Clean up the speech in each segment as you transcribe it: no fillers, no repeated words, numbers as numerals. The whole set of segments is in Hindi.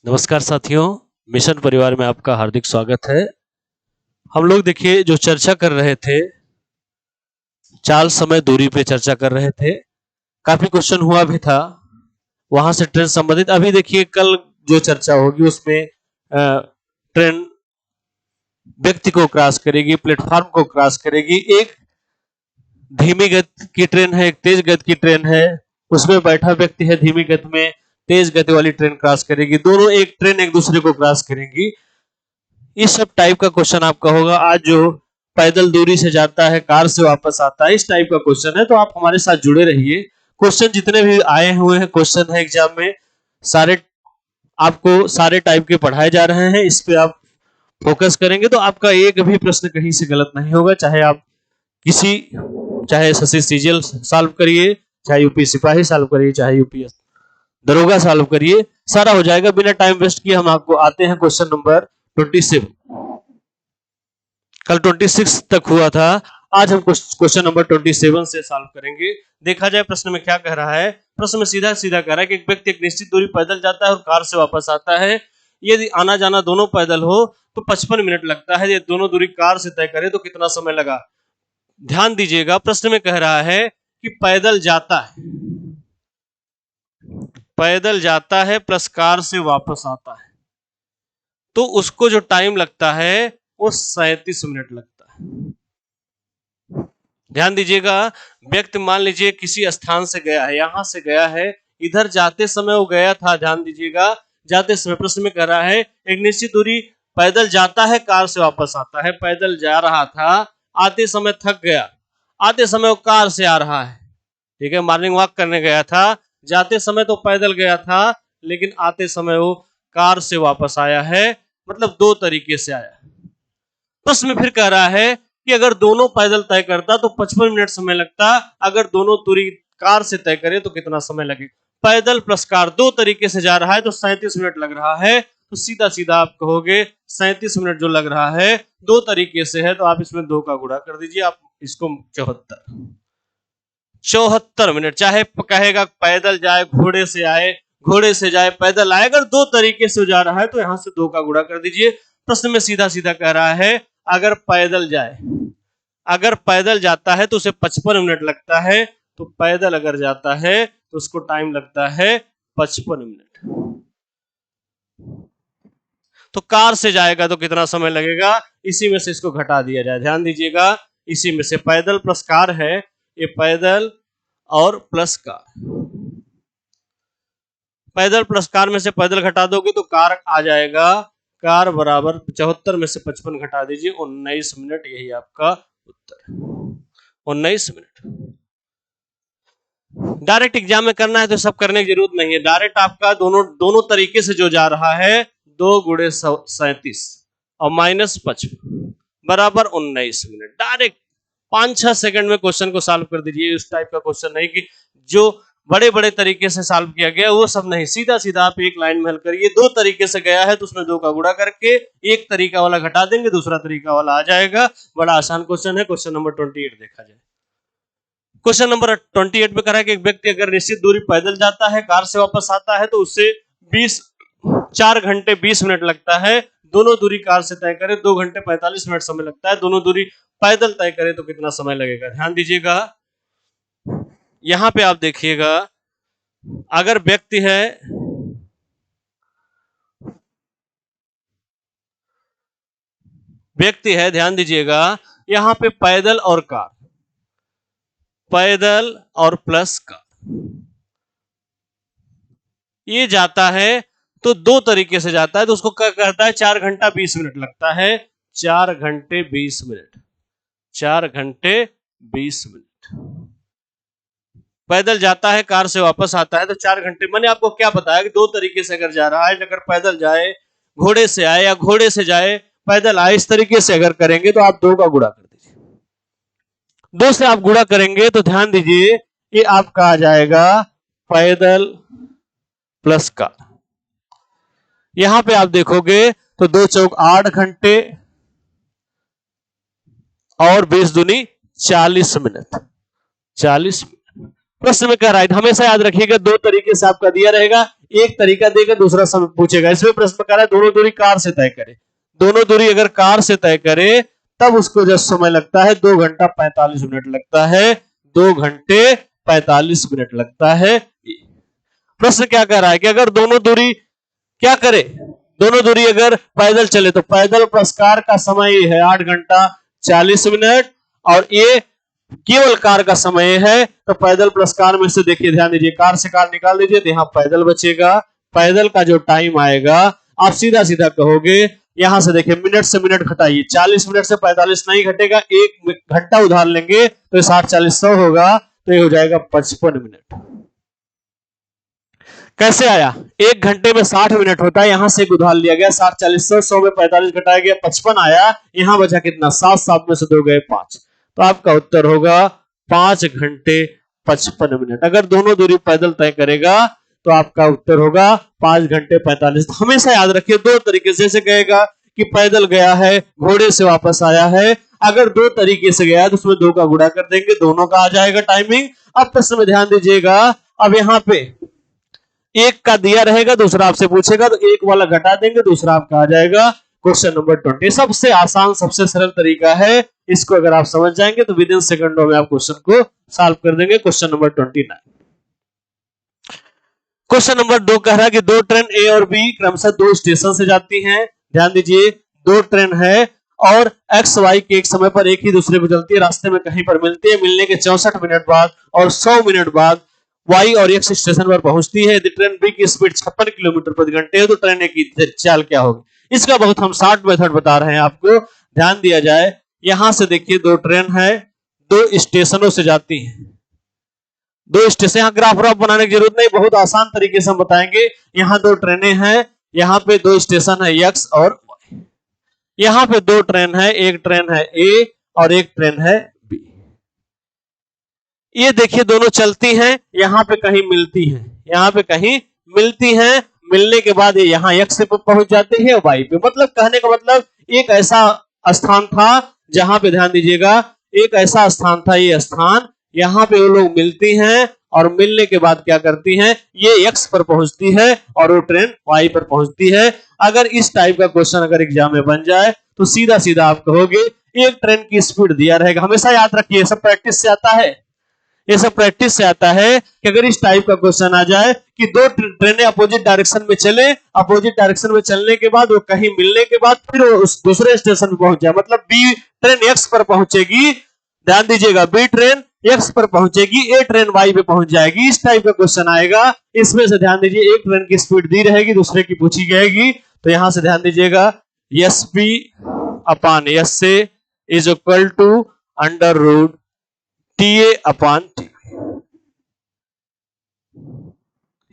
नमस्कार साथियों, मिशन परिवार में आपका हार्दिक स्वागत है। हम लोग देखिए जो चर्चा कर रहे थे, चाल समय दूरी पे चर्चा कर रहे थे। काफी क्वेश्चन हुआ भी था वहां से ट्रेन संबंधित। अभी देखिए कल जो चर्चा होगी उसमें ट्रेन व्यक्ति को क्रॉस करेगी, प्लेटफॉर्म को क्रॉस करेगी। एक धीमी गति की ट्रेन है, एक तेज गति की ट्रेन है। उसमें बैठा व्यक्ति है धीमी गति में, तेज गति वाली ट्रेन क्रॉस करेगी। दोनों एक ट्रेन एक दूसरे को क्रॉस करेंगी। इस सब टाइप का क्वेश्चन आपका होगा। आज जो पैदल दूरी से जाता है, कार से वापस आता है, इस टाइप का क्वेश्चन है। तो आप हमारे साथ जुड़े रहिए। क्वेश्चन जितने भी आए हुए हैं, क्वेश्चन है एग्जाम में, सारे आपको सारे टाइप के पढ़ाए जा रहे हैं। इस पे आप फोकस करेंगे तो आपका एक भी प्रश्न कहीं से गलत नहीं होगा। चाहे एसएससी सीजीएल सॉल्व करिए, चाहे यूपी सिपाही सॉल्व करिए, चाहे यूपीएस दरोगा सॉल्व करिए, सारा हो जाएगा। बिना टाइम वेस्ट किए हम आपको आते हैं क्वेश्चन नंबर 27। कल 26 तक हुआ था, आज हम क्वेश्चन नंबर 27 से सॉल्व करेंगे। देखा जाए प्रश्न में क्या कह रहा है। प्रश्न में सीधा सीधा कह रहा है कि एक व्यक्ति एक निश्चित दूरी पैदल जाता है और कार से वापस आता है। यदि आना जाना दोनों पैदल हो तो 55 मिनट लगता है। यदि दोनों दूरी कार से तय करे तो कितना समय लगा। ध्यान दीजिएगा, प्रश्न में कह रहा है कि पैदल जाता है प्लस कार से वापस आता है, तो उसको जो टाइम लगता है वो 37 मिनट लगता है। ध्यान दीजिएगा, व्यक्ति मान लीजिए किसी स्थान से गया है, यहां से गया है, इधर जाते समय वो गया था। ध्यान दीजिएगा, जाते समय प्रश्न में कह रहा है एक निश्चित दूरी पैदल जाता है, कार से वापस आता है। पैदल जा रहा था, आते समय थक गया, आते समय वो कार से आ रहा है। ठीक है, मॉर्निंग वॉक करने गया था, जाते समय तो पैदल गया था, लेकिन आते समय वो कार से वापस आया है, मतलब दो तरीके से आया। प्रश्न में फिर कह रहा है कि अगर दोनों पैदल तय करता तो 55 मिनट समय लगता, अगर दोनों दूरी कार से तय करे तो कितना समय लगे। पैदल प्लस कार दो तरीके से जा रहा है तो 37 मिनट लग रहा है। तो सीधा सीधा आप कहोगे 37 मिनट जो लग रहा है दो तरीके से है, तो आप इसमें 2 का गुणा कर दीजिए, आप इसको 74 मिनट। चाहे कहेगा पैदल जाए, घोड़े से आए, घोड़े से जाए, पैदल आए, अगर दो तरीके से जा रहा है तो यहां से 2 का गुणा कर दीजिए। प्रश्न में सीधा सीधा कह रहा है अगर पैदल जाता है तो उसे 55 मिनट लगता है, तो पैदल अगर जाता है तो उसको टाइम लगता है 55 मिनट। तो कार से जाएगा तो कितना समय लगेगा, इसी में से इसको घटा दिया जाए। ध्यान दीजिएगा, इसी में से पैदल प्लस कार है, ये पैदल और प्लस कार, पैदल प्लस कार में से पैदल घटा दोगे तो कार आ जाएगा। कार बराबर 74 में से 55 घटा दीजिए, 19 मिनट। यही आपका उत्तर, 19 मिनट। डायरेक्ट एग्जाम में करना है तो सब करने की जरूरत नहीं है। डायरेक्ट आपका दोनों तरीके से जो जा रहा है 2 गुणे 37 और माइनस 55 बराबर 19 मिनट। डायरेक्ट 5-6 सेकंड में क्वेश्चन को सॉल्व कर दीजिए। उस टाइप का क्वेश्चन नहीं कि जो बड़े बड़े तरीके से सॉल्व किया गया, वो सब नहीं। सीधा सीधा आप एक लाइन में हल करिए। 2 तरीके से गया है तो उसमें 2 का गुणा करके एक तरीका वाला घटा देंगे, दूसरा तरीका वाला आ जाएगा। बड़ा आसान क्वेश्चन है। क्वेश्चन नंबर 28 देखा जाए। क्वेश्चन नंबर 28 में कह रहा है कि एक व्यक्ति अगर निश्चित दूरी पैदल जाता है, कार से वापस आता है, तो उससे 4 घंटे 20 मिनट लगता है। दोनों दूरी कार से तय करे 2 घंटे 45 मिनट समय लगता है। दोनों दूरी पैदल तय करे तो कितना समय लगेगा। ध्यान दीजिएगा, यहां पे आप देखिएगा, अगर व्यक्ति है, ध्यान दीजिएगा, यहां पे पैदल और कार, पैदल और प्लस कार, ये जाता है तो 2 तरीके से जाता है, तो उसको क्या कहता है 4 घंटा 20 मिनट लगता है। 4 घंटे 20 मिनट, 4 घंटे 20 मिनट। पैदल जाता है, कार से वापस आता है, तो 4 घंटे। मैंने आपको क्या बताया कि 2 तरीके से अगर जा रहा है, अगर पैदल जाए, घोड़े से आए, या घोड़े से जाए पैदल आए, इस तरीके से अगर करेंगे तो आप 2 का गुणा कर दीजिए। 2 से आप गुणा करेंगे तो ध्यान दीजिए ये आपका आ जाएगा पैदल प्लस कार। यहां पे आप देखोगे तो 2 चौक 8 घंटे और 20 दूनी 40 मिनट, 40 मिनट। प्रश्न में कह रहा है, हमेशा याद रखिएगा दो तरीके से आपका दिया रहेगा, एक तरीका देगा दूसरा समय पूछेगा। इसमें प्रश्न में कह रहा है दोनों दूरी कार से तय करे। दोनों दूरी अगर कार से तय करे तब उसको जो समय लगता है 2 घंटा 45 मिनट लगता है, 2 घंटे 45 मिनट लगता है। प्रश्न क्या कह रहा है कि अगर दोनों दूरी क्या करे, दोनों दूरी अगर पैदल चले तो पैदल प्लस कार का समय है 8 घंटा 40 मिनट, और ये केवल कार का समय है तो पैदल प्लस कार में से देखिए, ध्यान दीजिए, कार से कार निकाल दीजिए तो यहाँ पैदल बचेगा। पैदल का जो टाइम आएगा आप सीधा सीधा कहोगे, यहां से देखिए मिनट से मिनट घटाइए, 40 मिनट से 45 नहीं घटेगा, 1 घंटा उधार लेंगे तो 60 40 100 होगा, तो ये हो जाएगा 55 मिनट। कैसे आया, 1 घंटे में 60 मिनट होता है, यहां से एक उधार लिया गया, 60 40 100 में 45 घटाया गया 55 आया, यहां बचा कितना 7 7 में से 2 गए 5, तो आपका उत्तर होगा 5 घंटे 55 मिनट। अगर दोनों दूरी पैदल तय करेगा तो आपका उत्तर होगा 5 घंटे 45। तो हमेशा याद रखिए दो तरीके से कहेगा कि पैदल गया है, घोड़े से वापस आया है, अगर दो तरीके से गया तो उसमें 2 का गुणा कर देंगे, दोनों का आ जाएगा टाइमिंग। अब प्रश्न में ध्यान दीजिएगा, अब यहाँ पे एक का दिया रहेगा, दूसरा आपसे पूछेगा तो एक वाला घटा देंगे, दूसरा आपका आ जाएगा। क्वेश्चन नंबर 20 सबसे आसान सबसे सरल तरीका है, इसको अगर आप समझ जाएंगे तो विद इन सेकंडों में आप क्वेश्चन को सॉल्व कर देंगे। क्वेश्चन नंबर 29, क्वेश्चन नंबर 2 कह रहा है कि 2 ट्रेन ए और बी क्रमशः 2 स्टेशन से जाती हैं। ध्यान दीजिए 2 ट्रेन है और एक्स वाई के एक समय पर एक ही दूसरे को चलती है, रास्ते में कहीं पर मिलती है, मिलने के 64 मिनट बाद और 100 मिनट बाद वाई और एक्स स्टेशन पर पहुंचती है। यदि ट्रेन बी की स्पीड 56 किलोमीटर प्रति घंटे है तो ट्रेन ए की चाल क्या होगी। इसका बहुत हम शॉर्ट मेथड बता रहे हैं आपको, ध्यान दिया जाए। यहां से देखिए 2 ट्रेन है, 2 स्टेशनों से जाती है, 2 स्टेशन, यहाँ ग्राफ व्राफ बनाने की जरूरत नहीं, बहुत आसान तरीके से हम बताएंगे। यहाँ 2 ट्रेनें हैं, यहाँ पे 2 स्टेशन है एक्स और वाई, यहाँ पे 2 ट्रेन है, एक ट्रेन है ए और एक ट्रेन है बी। ये देखिए दोनों चलती हैं, यहाँ पे कहीं मिलती हैं, यहाँ पे कहीं मिलती हैं, मिलने के बाद ये यहाँ एक्स पे पहुंच जाते हैं वाई पे। मतलब कहने का मतलब एक ऐसा स्थान था जहां पे, ध्यान दीजिएगा, एक ऐसा स्थान था, ये स्थान, यहाँ पे वो लोग मिलती हैं और मिलने के बाद क्या करती हैं, ये एक्स पर पहुंचती है और वो ट्रेन वाई पर पहुंचती है। अगर इस टाइप का क्वेश्चन अगर एग्जाम में बन जाए तो सीधा सीधा आप कहोगे एक ट्रेन की स्पीड दिया रहेगा। हमेशा याद रखिए, सब प्रैक्टिस से आता है, ये सब प्रैक्टिस से आता है कि अगर इस टाइप का क्वेश्चन आ जाए कि 2 ट्रेनें अपोजिट डायरेक्शन में चले, अपोजिट डायरेक्शन में चलने के बाद वो कहीं मिलने के बाद फिर वो उस दूसरे स्टेशन पर पहुंच जाए, मतलब बी ट्रेन एक्स पर पहुंचेगी, ध्यान दीजिएगा, बी ट्रेन एक्स पर पहुंचेगी, ए ट्रेन वाई पे पहुंच जाएगी, इस टाइप का क्वेश्चन आएगा। इसमें से ध्यान दीजिए एक ट्रेन की स्पीड दी रहेगी, दूसरे की पूछी जाएगी, तो यहां से ध्यान दीजिएगा एस बी अपॉन एस से is equal to under root T A upon T.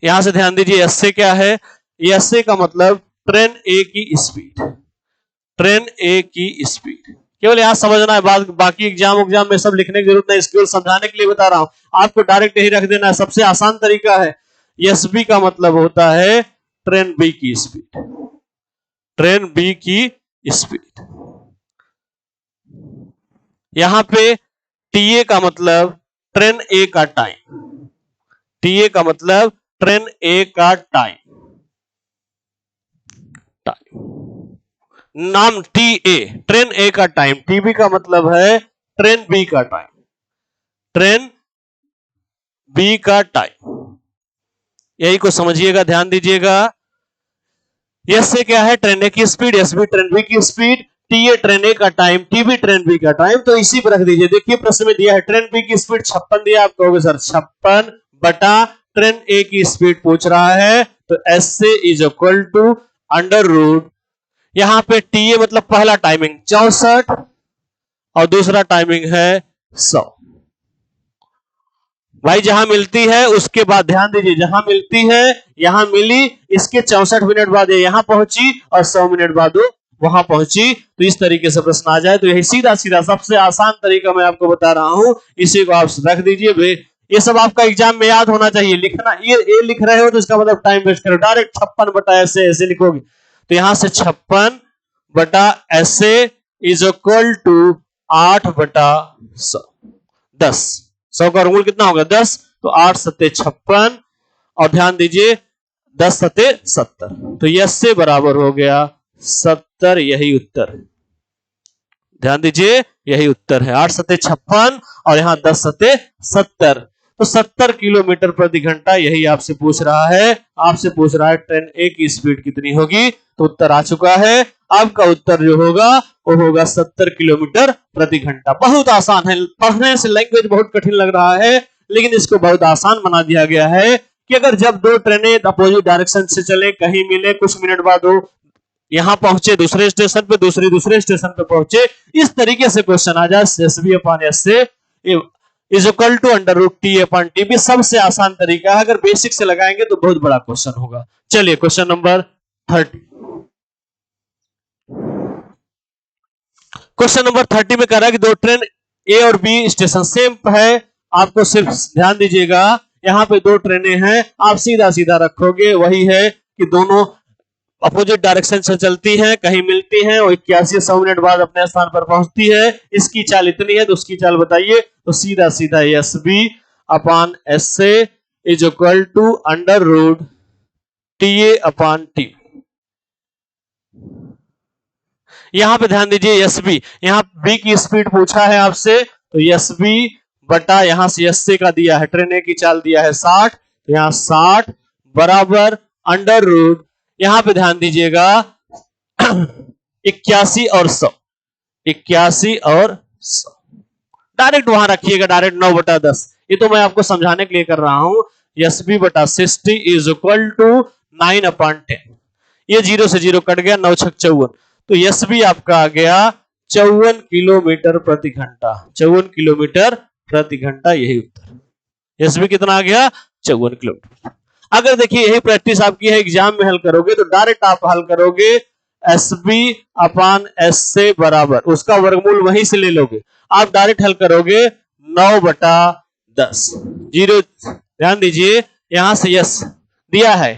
यहां से ध्यान दीजिए एस से क्या है, एस से का मतलब ट्रेन ए की स्पीड, ट्रेन ए की स्पीड, केवल यहां समझना है, बाकी एग्जाम में सब लिखने की जरूरत नहीं, केवल समझाने के लिए बता रहा हूं, आपको डायरेक्ट यही रख देना है, सबसे आसान तरीका है। एस बी का मतलब होता है ट्रेन बी की स्पीड, ट्रेन बी की स्पीड। यहां पे टीए का मतलब ट्रेन ए का टाइम, टीए का मतलब ट्रेन ए का टाइम, नाम टी ए ट्रेन ए का टाइम, टीबी का मतलब है ट्रेन बी का टाइम, ट्रेन बी का टाइम, यही को समझिएगा, ध्यान दीजिएगा। एस से क्या है ट्रेन ए की speed, S B train B की speed, T A train A का टाइम, टीबी ट्रेन बी का टाइम, तो इसी पर रख दीजिए। देखिए प्रश्न में दिया है ट्रेन बी की स्पीड 56 दिया, आप कहोगे सर 56 बटा ट्रेन ए की स्पीड पूछ रहा है, तो एस से is equal to under root, यहां पे टी ए मतलब पहला टाइमिंग 64 और दूसरा टाइमिंग है 100। भाई जहां मिलती है उसके बाद ध्यान दीजिए, जहां मिलती है, यहां मिली, इसके 64 मिनट बाद यहां पहुंची और 100 मिनट बाद वहां पहुंची, तो इस तरीके से प्रश्न आ जाए तो यही सीधा सीधा सबसे आसान तरीका मैं आपको बता रहा हूं, इसी को आप रख दीजिए। ये सब आपका एग्जाम में याद होना चाहिए, लिखना, ये लिख रहे हो तो इसका मतलब टाइम वेस्ट करो, डायरेक्ट 56 बटा ऐसे लिखोगे, तो यहां से 56 बटा ऐसे इज इक्वल टू 8 बटा 100, 10, 100 का रूल कितना होगा 10, तो 8 सत्ते 56 और ध्यान दीजिए 10 सत्ते 70, तो यस से बराबर हो गया 70। यही उत्तर, ध्यान दीजिए यही उत्तर है। 8 सत्ते 56 और यहां 10 सत्ते 70, तो 70 किलोमीटर प्रति घंटा यही आपसे पूछ रहा है। आपसे पूछ रहा है ट्रेन ए की स्पीड कितनी होगी, तो उत्तर आ चुका है। आपका उत्तर जो होगा वो होगा 70 किलोमीटर प्रति घंटा। बहुत आसान है, पढ़ने से लैंग्वेज बहुत कठिन लग रहा है, लेकिन इसको बहुत आसान बना दिया गया है कि अगर जब दो ट्रेनें अपोजिट डायरेक्शन से चले, कहीं मिले, कुछ मिनट बाद वो यहां पहुंचे दूसरे स्टेशन पे, दूसरे स्टेशन पे पहुंचे, इस तरीके से क्वेश्चन आ जाए एस बी अपॉन एस से is equal to under root T upon T भी सबसे आसान तरीका है। अगर बेसिक से लगाएंगे तो बहुत बड़ा क्वेश्चन होगा। चलिए क्वेश्चन नंबर 30। क्वेश्चन नंबर 30 में कह रहा है कि दो ट्रेन ए और बी स्टेशन सेम है। आपको सिर्फ ध्यान दीजिएगा, यहां पे दो ट्रेनें हैं, आप सीधा सीधा रखोगे, वही है कि दोनों अपोजिट डायरेक्शन से चलती हैं, कहीं मिलती हैं और 8100 मिनट बाद अपने स्थान पर पहुंचती है। इसकी चाल इतनी है तो उसकी चाल बताइए, तो सीधा सीधा एस बी अपॉन एस से is equal to under root T A upon T. यहां पे ध्यान दीजिए एस बी, यहां बी की स्पीड पूछा है आपसे, तो एस बी बटा यहां से एस से का दिया है, ट्रेन ए की चाल दिया है 60, तो यहां 60 बराबर अंडर रूट, यहां पे ध्यान दीजिएगा 81 और 100, 81 और 100 डायरेक्ट वहां रखिएगा, डायरेक्ट 9 बटा 10। ये तो मैं आपको समझाने के लिए कर रहा हूं। एस बी बटा 60 इज इक्वल टू 9 अपॉन 10। ये 0 से 0 कट गया, 9 छक 54, तो एस बी आपका आ गया 54 किलोमीटर प्रति घंटा। 54 किलोमीटर प्रति घंटा, यही उत्तर। एस बी कितना आ गया? 54 किलोमीटर। अगर देखिए यही प्रैक्टिस आपकी है, एग्जाम में हल करोगे तो डायरेक्ट आप हल करोगे एस बी अपान एस से बराबर, उसका वर्गमूल वहीं से ले लोगे, आप डायरेक्ट हल करोगे 9 बटा 10। 0 ध्यान दीजिए, यहां से यस दिया है,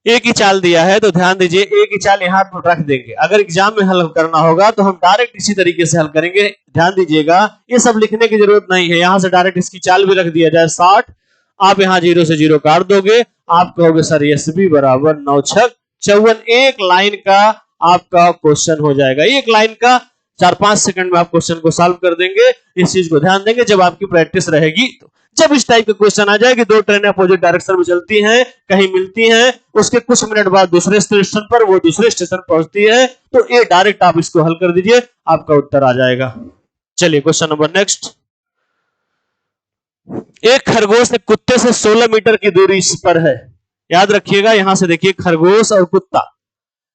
ए की चाल दिया है, तो ध्यान दीजिए ए की चाल यहां पर रख देंगे। अगर एग्जाम में हल करना होगा तो हम डायरेक्ट इसी तरीके से हल करेंगे। ध्यान दीजिएगा, ये सब लिखने की जरूरत नहीं है, यहां से डायरेक्ट इसकी चाल भी रख दिया जाए 60, आप यहां 0 से 0 काट दोगे, आप कहोगे सर एस बी बराबर 9 छक 54। एक लाइन का आपका क्वेश्चन हो जाएगा, एक लाइन का 4-5 सेकंड में आप क्वेश्चन को सॉल्व कर देंगे। इस चीज को ध्यान देंगे जब आपकी प्रैक्टिस रहेगी तो। जब इस टाइप का क्वेश्चन आ जाए कि दो ट्रेनें अपोजिट डायरेक्शन में चलती हैं, कहीं मिलती हैं, उसके कुछ मिनट बाद दूसरे स्टेशन पर वो दूसरे स्टेशन पहुंचती है, तो ये डायरेक्ट आप इसको हल कर दीजिए, आपका उत्तर आ जाएगा। चलिए क्वेश्चन नंबर नेक्स्ट। एक खरगोश एक कुत्ते से 16 मीटर की दूरी पर है। याद रखिएगा, यहां से देखिए खरगोश और कुत्ता,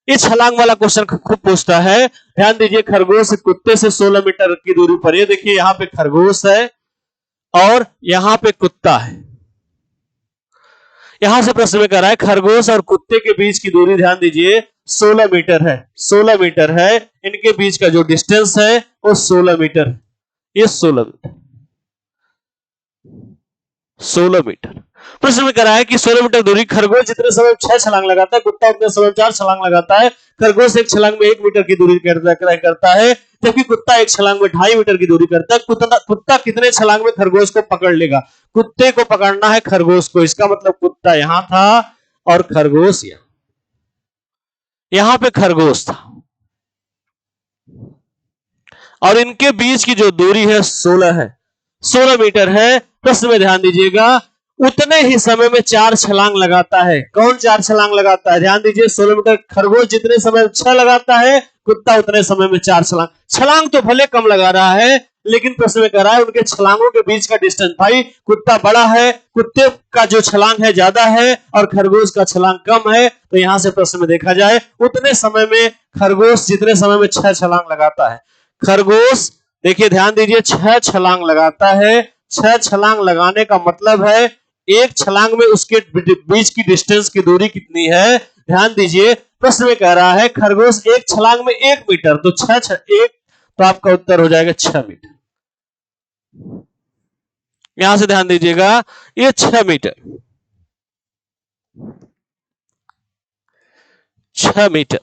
ये छलांग वाला क्वेश्चन खूब पूछता है। ध्यान दीजिए, खरगोश कुत्ते से 16 मीटर की दूरी पर, ये देखिए यहां पे खरगोश है और यहां पे कुत्ता है। यहां से प्रश्न में कह रहा है खरगोश और कुत्ते के बीच की दूरी, ध्यान दीजिए 16 मीटर है, 16 मीटर है, इनके बीच का जो डिस्टेंस है वो 16 मीटर है। ये 16 मीटर प्रश्न में कह रहा है कि 16 मीटर दूरी, खरगोश जितने समय में 6 छलांग लगाता है, कुत्ता उतने समय में 4 छलांग लगाता है। खरगोश एक छलांग में 1 मीटर की दूरी करता है, जबकि कुत्ता एक छलांग में 2.5 मीटर की दूरी करता है। कुत्ता कितने छलांग में खरगोश को पकड़ लेगा? कुत्ते को पकड़ना है खरगोश को, इसका मतलब कुत्ता यहां था और खरगोश यहां पे खरगोश था, और इनके बीच की जो दूरी है 16 है, 16 मीटर है। प्रश्न में ध्यान दीजिएगा, उतने ही समय में 4 छलांग लगाता है। कौन 4 छलांग लगाता है? ध्यान दीजिए, 16 मीटर खरगोश जितने समय 6 लगाता है, कुत्ता उतने समय में 4 छलांग। छलांग तो भले कम लगा रहा है, लेकिन प्रश्न में कह रहा है उनके छलांगों के बीच का डिस्टेंस। भाई कुत्ता बड़ा है, कुत्ते का जो छलांग है ज्यादा है और खरगोश का छलांग कम है, तो यहां से प्रश्न में देखा जाए उतने समय में खरगोश जितने समय में 6 छलांग लगाता है, खरगोश देखिए ध्यान दीजिए 6 छलांग लगाता है। 6 छलांग लगाने का मतलब है एक छलांग में उसके बीच की डिस्टेंस की दूरी कितनी है? ध्यान दीजिए, प्रश्न में कह रहा है खरगोश एक छलांग में 1 मीटर, तो 6 1, तो आपका उत्तर हो जाएगा 6 मीटर। यहां से ध्यान दीजिएगा, ये 6 मीटर, 6 मीटर,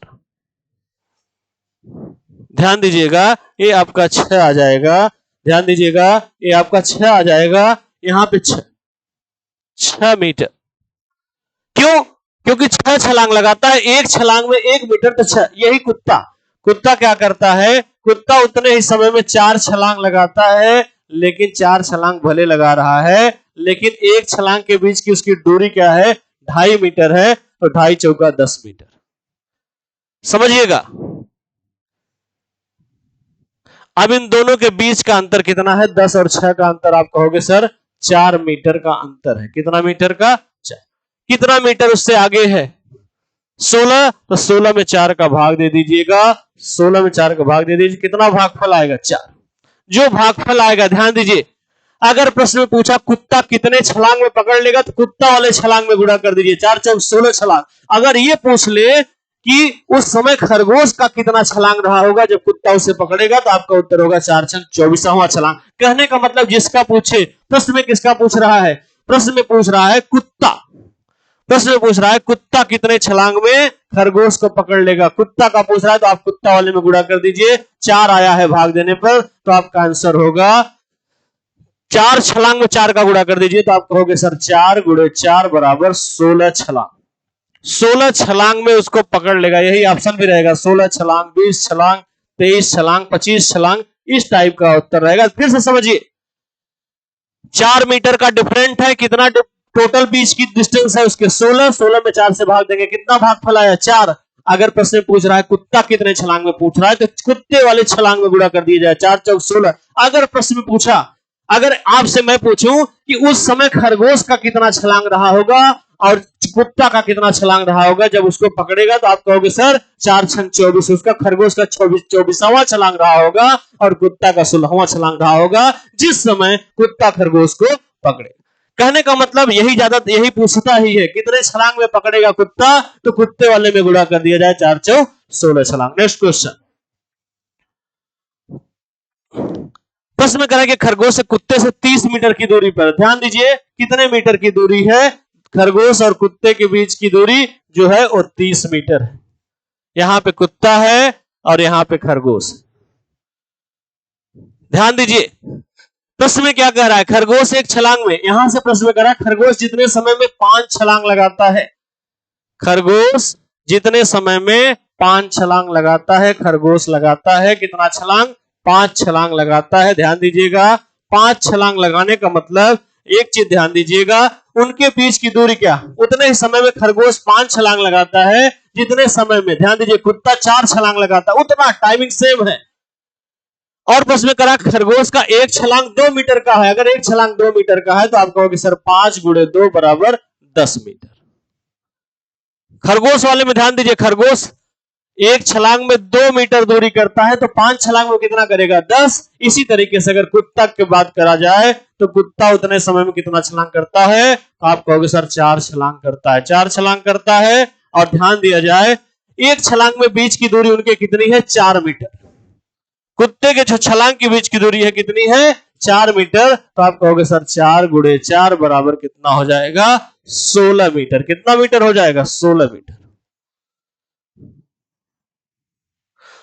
ध्यान दीजिएगा ये आपका 6 आ जाएगा। ध्यान दीजिएगा ये आपका 6 आ जाएगा, यहां पे 6, 6 मीटर। क्यों? क्योंकि 6 छलांग लगाता है, एक छलांग में 1 मीटर, तो 6। यही कुत्ता क्या करता है, कुत्ता उतने ही समय में 4 छलांग लगाता है, लेकिन 4 छलांग भले लगा रहा है, लेकिन एक छलांग के बीच की उसकी दूरी क्या है, 2.5 मीटर है, तो 2.5 चौका 10 मीटर। समझिएगा। अब इन दोनों के बीच का अंतर कितना है, 10 और 6 का अंतर आप कहोगे सर 4 मीटर का अंतर है। कितना मीटर का? 4। कितना मीटर उससे आगे है? 16, तो 16 में 4 का भाग दे दीजिएगा, 16 में 4 का भाग दे दीजिए, कितना भागफल आएगा? 4। जो भागफल आएगा, ध्यान दीजिए, अगर प्रश्न में पूछा कुत्ता कितने छलांग में पकड़ लेगा, तो कुत्ता वाले छलांग में गुणा कर दीजिए, 4 चौक 16 छलांग। अगर ये पूछ ले कि उस समय खरगोश का कितना छलांग रहा होगा जब कुत्ता उसे पकड़ेगा, तो आपका उत्तर होगा 4 छंग 24वां छलांग। कहने का मतलब जिसका पूछे, प्रश्न में किसका पूछ रहा है? प्रश्न में पूछ रहा है कुत्ता। प्रश्न में पूछ रहा है कुत्ता कितने छलांग में खरगोश को पकड़ लेगा, कुत्ता का पूछ रहा है, तो आप कुत्ता वाले में गुणा कर दीजिए, 4 आया है भाग देने पर, तो आपका आंसर होगा 4 छलांग में 4 का गुणा कर दीजिए, तो आप कहोगे सर 4 गुणे 4 बराबर 16 छलांग। 16 छलांग में उसको पकड़ लेगा, यही ऑप्शन भी रहेगा, 16 छलांग, 20 छलांग, 23 छलांग, 25 छलांग, इस टाइप का उत्तर रहेगा। फिर से समझिए, 4 मीटर का डिफरेंट है, कितना टोटल बीच की डिस्टेंस है उसके 16 में 4 से भाग देंगे, कितना भागफल आया? 4। अगर प्रश्न पूछ रहा है कुत्ता कितने छलांग में पूछ रहा है, तो कुत्ते वाले छलांग में गुणा कर दिया जाए, 4 चौक 16। अगर प्रश्न में पूछा, अगर आपसे मैं पूछूं कि उस समय खरगोश का कितना छलांग रहा होगा और कुत्ता का कितना छलांग रहा होगा जब उसको पकड़ेगा, तो आप कहोगे सर 4 छंग 24, उसका खरगोश का 24वां छलांग रहा होगा और कुत्ता का 16वां छलांग रहा होगा जिस समय कुत्ता खरगोश को पकड़े। कहने का मतलब यही पूछता ही है, कितने छलांग में पकड़ेगा कुत्ता, तो कुत्ते वाले में गुणा कर दिया जाए, 4 चौक 16 छलांग। नेक्स्ट क्वेश्चन, प्रश्न में कह रहा है कि खरगोश से कुत्ते से 30 मीटर की दूरी पर, ध्यान दीजिए कितने मीटर की दूरी है, खरगोश और कुत्ते के बीच की दूरी जो है वो 30 मीटर है। यहां पे कुत्ता है और यहां पे खरगोश। ध्यान दीजिए, प्रश्न में क्या कह रहा है, खरगोश एक छलांग में, यहां से प्रश्न में कह रहा है खरगोश जितने समय में 5 छलांग लगाता है, खरगोश जितने समय में 5 छलांग लगाता है, खरगोश लगाता है कितना छलांग? 5 छलांग लगाता है। ध्यान दीजिएगा, 5 छलांग लगाने का मतलब, एक चीज ध्यान दीजिएगा, उनके बीच की दूरी क्या, उतने ही समय में खरगोश 5 छलांग लगाता है जितने समय में, ध्यान दीजिए, कुत्ता 4 छलांग लगाता है, उतना टाइमिंग सेम है। और प्रश्न में करा खरगोश का एक छलांग 2 मीटर का है, अगर एक छलांग 2 मीटर का है तो आप कहोगे सर 5 गुणे 2 बराबर 10 मीटर। खरगोश वाले में ध्यान दीजिए, खरगोश एक छलांग में 2 मीटर दूरी करता है, तो 5 छलांग में कितना करेगा? 10। इसी तरीके से अगर कुत्ता की बात करा जाए तो कुत्ता उतने समय में कितना छलांग करता है, तो आप कहोगे सर 4 छलांग करता है, 4 छलांग करता है। और ध्यान दिया जाए, एक छलांग में बीच की दूरी उनके कितनी है? 4 मीटर। कुत्ते के छलांग के बीच की दूरी है कितनी है? 4 मीटर। तो आप कहोगे सर 4 गुणे 4 बराबर कितना हो जाएगा? 16 मीटर। कितना मीटर हो जाएगा? 16 मीटर।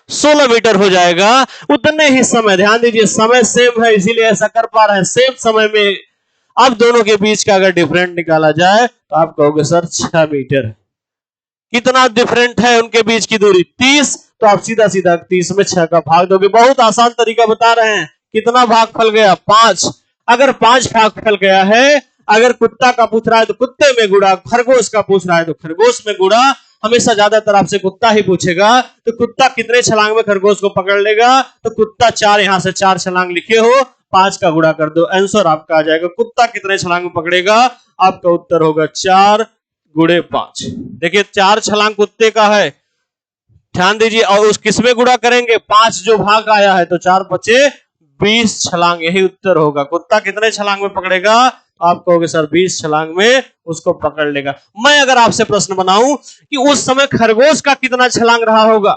16 मीटर हो जाएगा। उतने ही समय, ध्यान दीजिए समय सेम है इसीलिए ऐसा कर पा रहे हैं, सेम समय में अब दोनों के बीच का अगर डिफरेंट निकाला जाए तो आप कहोगे सर 6 मीटर। कितना डिफरेंट है उनके बीच की दूरी? 30। तो आप सीधा सीधा 30 में 6 का भाग दोगे। बहुत आसान तरीका बता रहे हैं। कितना भागफल गया? 5। अगर 5 भागफल गया है, अगर कुत्ता का पूछ रहा है तो कुत्ते में गुणा, खरगोश का पूछ रहा है तो खरगोश में गुणा। हमेशा ज्यादातर आपसे कुत्ता ही पूछेगा, तो कुत्ता कितने छलांग में खरगोश को पकड़ लेगा? तो कुत्ता 4, यहां से 4 छलांग लिखे हो, 5 का गुणा कर दो, आंसर आपका आ जाएगा। कुत्ता कितने छलांग में पकड़ेगा? आपका उत्तर होगा 4 गुणे 5। देखिए 4 छलांग कुत्ते का है, ध्यान दीजिए, और उस किसमें गुणा करेंगे? 5 जो भाग आया है, तो 4 बचे 20 छलांग, यही उत्तर होगा। कुत्ता कितने छलांग में पकड़ेगा? आप कहोगे सर 20 छलांग में उसको पकड़ लेगा। मैं अगर आपसे प्रश्न बनाऊं कि उस समय खरगोश का कितना छलांग रहा होगा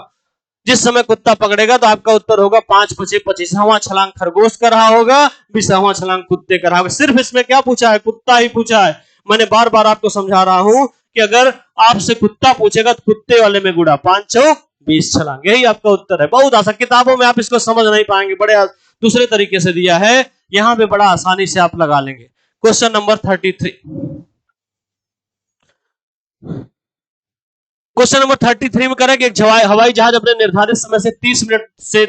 जिस समय कुत्ता पकड़ेगा, तो आपका उत्तर होगा 5 बचे 25वां छलांग खरगोश का रहा होगा, 20वां छलांग कुत्ते का रहा होगा। सिर्फ इसमें क्या पूछा है? कुत्ता ही पूछा है। मैंने बार बार आपको समझा रहा हूं कि अगर आपसे कुत्ता पूछेगा तो कुत्ते वाले में गुणा, 5 चौक 20 छलांग, यही आपका उत्तर है। बहुत आसान, किताबों में आप इसको समझ नहीं पाएंगे, बड़े दूसरे तरीके से दिया है, यहां पे बड़ा आसानी से आप लगा लेंगे। क्वेश्चन नंबर 33, क्वेश्चन नंबर 33 में करें कि एक हवाई जहाज अपने निर्धारित समय से 30 मिनट से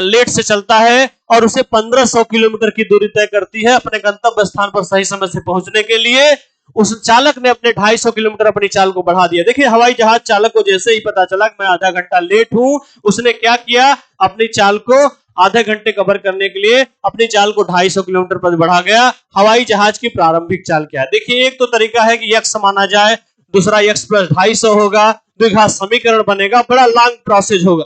लेट से चलता है और उसे 1500 किलोमीटर की दूरी तय करती है। अपने गंतव्य स्थान पर सही समय से पहुंचने के लिए उस चालक ने अपने 250 किलोमीटर अपनी चाल को बढ़ा दिया। देखिए हवाई जहाज चालक को जैसे ही पता चला कि मैं आधा घंटा लेट हूं, उसने क्या किया, अपनी चाल को आधे घंटे कवर करने के लिए अपनी चाल को 250 किलोमीटर पर बढ़ा गया। हवाई जहाज की प्रारंभिक चाल क्या है? देखिए एक तो तरीका है कि यक्स माना जाए, दूसरा यक्स प्लस 250 होगा, द्विघात समीकरण बनेगा, बड़ा लॉन्ग प्रोसेस होगा।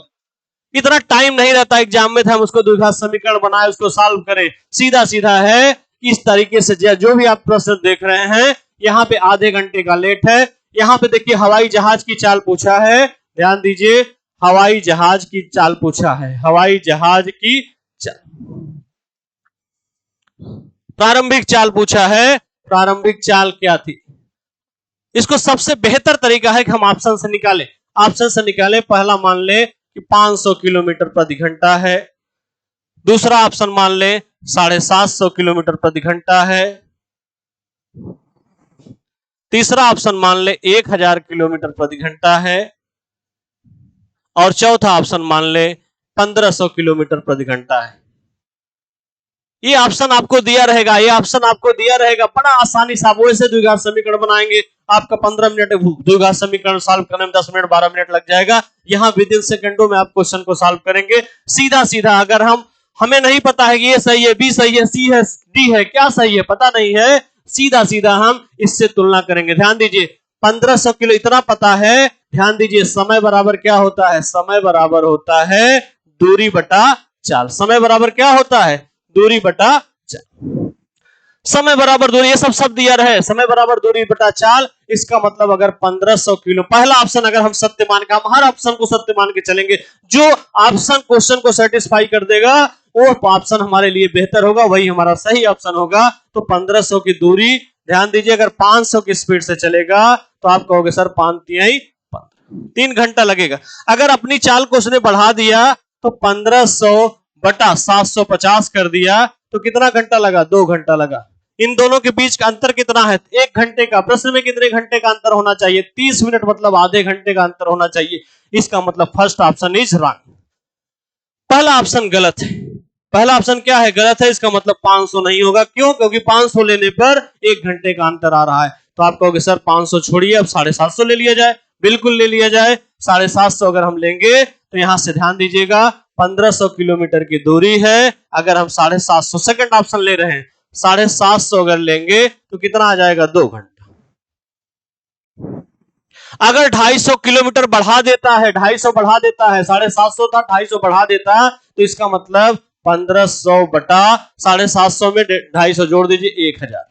इतना टाइम नहीं रहता एग्जाम में, हम उसको द्विघात समीकरण बनाए, उसको सॉल्व करें। सीधा सीधा है इस तरीके से जो भी आप प्रश्न देख रहे हैं, यहाँ पे आधे घंटे का लेट है। यहाँ पे देखिए हवाई जहाज की चाल पूछा है, ध्यान दीजिए, हवाई जहाज की चाल पूछा है, हवाई जहाज की प्रारंभिक चाल पूछा है। प्रारंभिक चाल क्या थी? इसको सबसे बेहतर तरीका है कि हम ऑप्शन से निकालें। ऑप्शन से निकालें, पहला मान ले कि 500 किलोमीटर प्रति घंटा है, दूसरा ऑप्शन मान ले 750 किलोमीटर प्रति घंटा है, तीसरा ऑप्शन मान ले 1000 किलोमीटर प्रति घंटा है और चौथा ऑप्शन मान ले 1500 किलोमीटर प्रति घंटा है। ये ऑप्शन आपको दिया रहेगा, ये ऑप्शन आपको दिया रहेगा, बड़ा आसानी से आप वैसे द्विघात समीकरण बनाएंगे। आपका 15 मिनट द्विघात समीकरण सॉल्व करने में 10 मिनट 12 मिनट लग जाएगा। यहाँ विद इन सेकंडों में आप क्वेश्चन को सॉल्व करेंगे सीधा सीधा। अगर हमें नहीं पता है कि ये सही है, बी सही है, सी है, डी है, क्या सही है पता नहीं है, सीधा सीधा हम इससे तुलना करेंगे। ध्यान दीजिए 1500 किलो इतना पता है, ध्यान दीजिए समय बराबर क्या होता है? समय बराबर होता है दूरी बटा चाल। समय बराबर क्या होता है? दूरी बटा चाल। समय बराबर दूरी, ये सब दिया रहे, समय बराबर दूरी बटा चाल। इसका मतलब अगर 1500 किलो, पहला ऑप्शन अगर हम सत्य मान के, हम हर ऑप्शन को सत्य मान के चलेंगे, जो ऑप्शन क्वेश्चन को सेटिस्फाई कर देगा वो ऑप्शन हमारे लिए बेहतर होगा, वही हमारा सही ऑप्शन होगा। तो 1500 की दूरी, ध्यान दीजिए, अगर 500 की स्पीड से चलेगा तो आप कहोगे सर 3 घंटा लगेगा। अगर अपनी चाल को उसने बढ़ा दिया तो 1500 बटा 750 कर दिया तो कितना घंटा लगा? 2 घंटा लगा। इन दोनों के बीच का अंतर कितना है? 1 घंटे का। प्रश्न में कितने घंटे का अंतर होना चाहिए? 30 मिनट, मतलब आधे घंटे का अंतर होना चाहिए। इसका मतलब फर्स्ट ऑप्शन इज रॉन्ग, पहला ऑप्शन गलत है। पहला ऑप्शन क्या है? गलत है। इसका मतलब 500 नहीं होगा। क्यों? क्योंकि 500 लेने पर 1 घंटे का अंतर आ रहा है। तो आप कहोगे सर 500 छोड़िए, अब 750 ले लिया जाए। बिल्कुल ले लिया जाए। 750 अगर हम लेंगे तो यहां से ध्यान दीजिएगा 1500 किलोमीटर की दूरी है। अगर हम 750, सेकंड ऑप्शन ले रहे हैं, 750 अगर लेंगे तो कितना आ जाएगा? 2 घंटा। अगर 250 किलोमीटर बढ़ा देता है, 250 बढ़ा देता है, 750 था 250 बढ़ा देता, तो इसका मतलब 1500 बटा 750 में 250 जोड़ दीजिए 1000।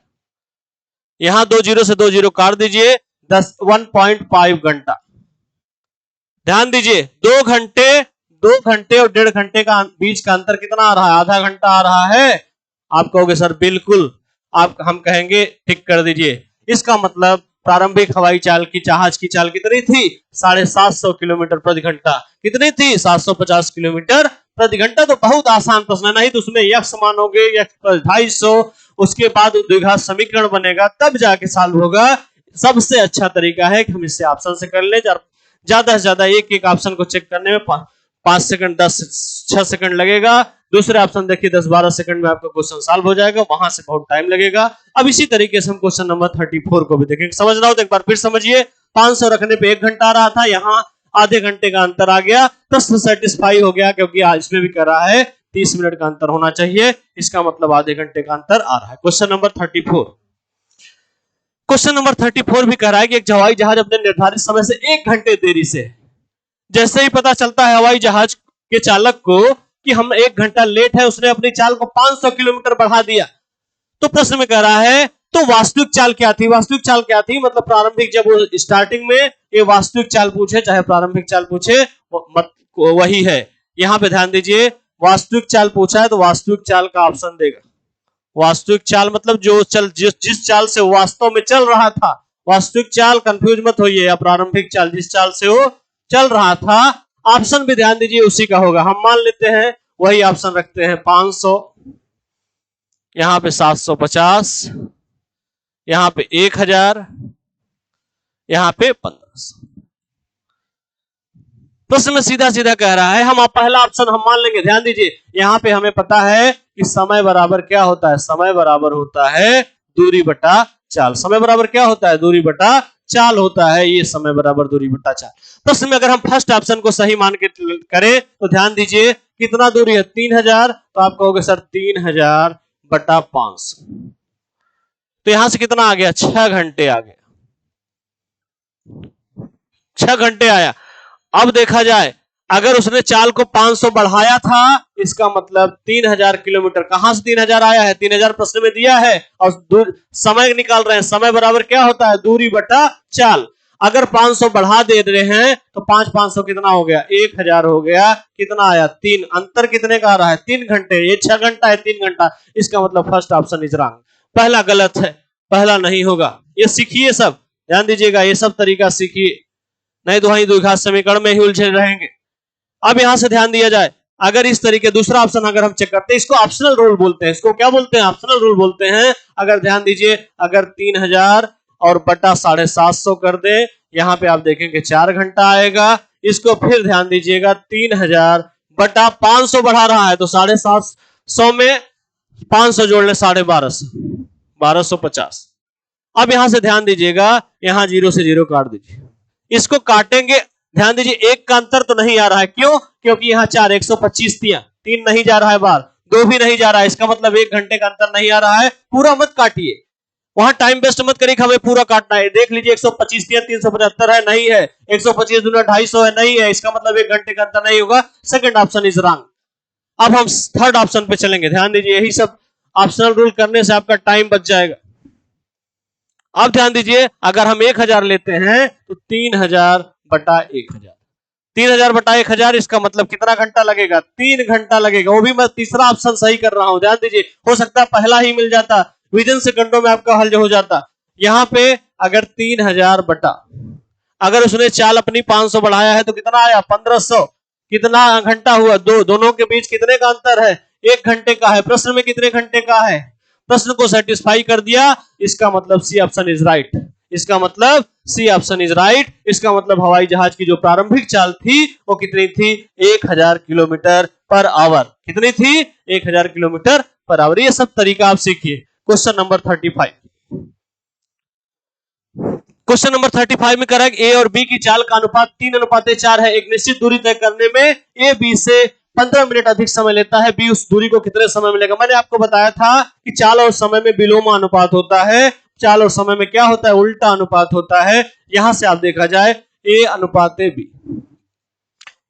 यहां 2 जीरो से 2 जीरो काट दीजिए, 1.5 घंटा। ध्यान दीजिए 2 घंटे और 1.5 घंटे का बीच का अंतर कितना आ रहा है? आधा घंटा आ रहा है। आप कहोगे सर बिल्कुल, हम कहेंगे टिक कर दीजिए। इसका मतलब प्रारंभिक हवाई जहाज की चाल कितनी थी? 750 किलोमीटर प्रति घंटा। कितनी थी? 750 किलोमीटर प्रति घंटा। तो बहुत आसान प्रश्न है, नहीं तो उसमें यक्स मानोगे, यक्स प्लस 250, उसके बाद द्विघात समीकरण बनेगा, तब जाके सॉल्व होगा। सबसे अच्छा तरीका है कि हम इससे ऑप्शन से कर ले। ज्यादा से ज्यादा एक ऑप्शन को चेक करने में 5 सेकंड 6 सेकंड लगेगा। दूसरे ऑप्शन देखिए 10-12 सेकंड में आपका क्वेश्चन सॉल्व हो जाएगा, वहां से बहुत टाइम लगेगा। अब इसी तरीके से हम क्वेश्चन नंबर 34 को भी देखेंगे। समझ रहा हो तो एक बार फिर समझिए। 500 रखने पे 1 घंटा आ रहा था, यहाँ आधे घंटे का अंतर आ गया, प्रश्न सेटिस्फाई हो गया, क्योंकि इसमें भी कर रहा है 30 मिनट का अंतर होना चाहिए। इसका मतलब आधे घंटे का अंतर आ रहा है। Question number 34। क्वेश्चन नंबर 34 भी कह रहा है कि एक हवाई जहाज अपने निर्धारित समय से 1 घंटे देरी से, जैसे ही पता चलता है हवाई जहाज के चालक को कि हम 1 घंटा लेट है, उसने अपनी चाल को 500 किलोमीटर बढ़ा दिया। तो प्रश्न में कह रहा है तो वास्तविक चाल क्या थी? वास्तविक चाल क्या थी? मतलब प्रारंभिक, जब वो स्टार्टिंग में ये वास्तविक चाल पूछे चाहे प्रारंभिक चाल पूछे, वही है। यहां पे ध्यान दीजिए, वास्तविक चाल पूछा है तो वास्तविक चाल का ऑप्शन देगा। वास्तविक चाल मतलब जिस चाल से वास्तव में चल रहा था। वास्तविक चाल कंफ्यूज मत होइए, या प्रारंभिक चाल, जिस चाल से वो चल रहा था। ऑप्शन भी ध्यान दीजिए उसी का होगा। हम मान लेते हैं वही ऑप्शन रखते हैं, 500, यहां पे 750, यहां पे 1000, यहां पे 1500। प्रश्न में सीधा सीधा कह रहा है, हम पहला ऑप्शन हम मान लेंगे। ध्यान दीजिए, यहां पे हमें पता है कि समय बराबर क्या होता है, समय बराबर होता है दूरी बटा चाल। समय बराबर क्या होता है, दूरी बटा चाल होता है। ये समय बराबर दूरी बटा चाल। प्रश्न में अगर हम फर्स्ट ऑप्शन को सही मान के करें तो ध्यान दीजिए कितना दूरी है, 3000। तो आप कहोगे सर 3000 बटा 500, तो यहां से कितना आ गया, 6 घंटे आ गया, 6 घंटे आया। अब देखा जाए अगर उसने चाल को 500 बढ़ाया था, इसका मतलब 3000 किलोमीटर। कहां से 3000 आया है, 3000 प्रश्न में दिया है और समय निकाल रहे हैं। समय बराबर क्या होता है, दूरी बटा चाल। अगर 500 बढ़ा दे रहे हैं तो 500 कितना हो गया, 1000 हो गया। कितना आया, 3। अंतर कितने का आ रहा है, 3 घंटे। ये 6 घंटा है, 3 घंटा। इसका मतलब फर्स्ट ऑप्शन इज रॉन्ग, पहला गलत है, पहला नहीं होगा। ये सीखिए सब, ध्यान दीजिएगा, ये सब तरीका सीखिए, नहीं तो वहीं द्विघात समीकरण में ही उलझे रहेंगे। अब यहां से ध्यान दिया जाए, अगर इस तरीके दूसरा ऑप्शन अगर हम चेक करते हैं, इसको ऑप्शनल रूल बोलते हैं। इसको क्या बोलते हैं, ऑप्शनल रूल बोलते हैं। अगर ध्यान दीजिए, अगर 3000 और बटा 750 कर दे, यहां पे आप देखेंगे 4 घंटा आएगा। इसको फिर ध्यान दीजिएगा, 3000 बटा 500 बढ़ा रहा है, तो 750 में 500 जोड़ ले, 1250, 1250। अब यहां से ध्यान दीजिएगा, यहां 0 से 0 काट दीजिए, इसको काटेंगे। ध्यान दीजिए, एक का अंतर तो नहीं आ रहा है, क्यों, क्योंकि यहाँ 4 125 दिया, 3 नहीं जा रहा है बाहर, 2 भी नहीं जा रहा है, इसका मतलब 1 घंटे का अंतर नहीं आ रहा है। पूरा मत काटिए, वहां टाइम वेस्ट मत करिए, हमें पूरा काटना है। देख लीजिए 125 दिया, 375 है, नहीं है। 125 दूना 250 है, नहीं है। इसका मतलब 1 घंटे का अंतर नहीं होगा। Second option is wrong. अब हम थर्ड ऑप्शन पे चलेंगे। ध्यान दीजिए, यही सब ऑप्शनल रूल करने से आपका टाइम बच जाएगा। अब ध्यान दीजिए, अगर हम 1000 लेते हैं तो 3000 बटा 1000, 3000 बटा 1000, इसका मतलब कितना घंटा लगेगा, 3 घंटा लगेगा। वो भी मैं तीसरा ऑप्शन सही कर रहा हूं, ध्यान दीजिए, हो सकता है पहला ही मिल जाता, विदिन सेकंडों में आपका हल हो जाता। यहां पे अगर 3000 बटा, अगर उसने चाल अपनी 500 बढ़ाया है तो कितना आया, 1500। कितना घंटा हुआ, 2, दोनों के बीच कितने का अंतर है, 1 घंटे का है। प्रश्न में कितने घंटे का है, प्रश्न को सेटिस्फाई कर दिया। इसका मतलब सी ऑप्शन इज राइट, इसका मतलब सी ऑप्शन इज राइट। इसका मतलब हवाई जहाज की जो प्रारंभिक चाल थी वो कितनी थी, 1000 किलोमीटर पर आवर। कितनी थी, 1000 किलोमीटर पर आवर। ये सब तरीका आप सीखिए। क्वेश्चन नंबर 35, क्वेश्चन नंबर 35 में करें, ए और बी की चाल का अनुपात 3:4 है। एक निश्चित दूरी तय करने में ए बी से 15 मिनट अधिक समय लेता है, बी उस दूरी को कितने समय में लेगा। मैंने आपको बताया था कि चाल और समय में विलोम अनुपात होता है, चाल और समय में क्या होता है, उल्टा अनुपात होता है। यहां से आप देखा जाए ए अनुपात बी,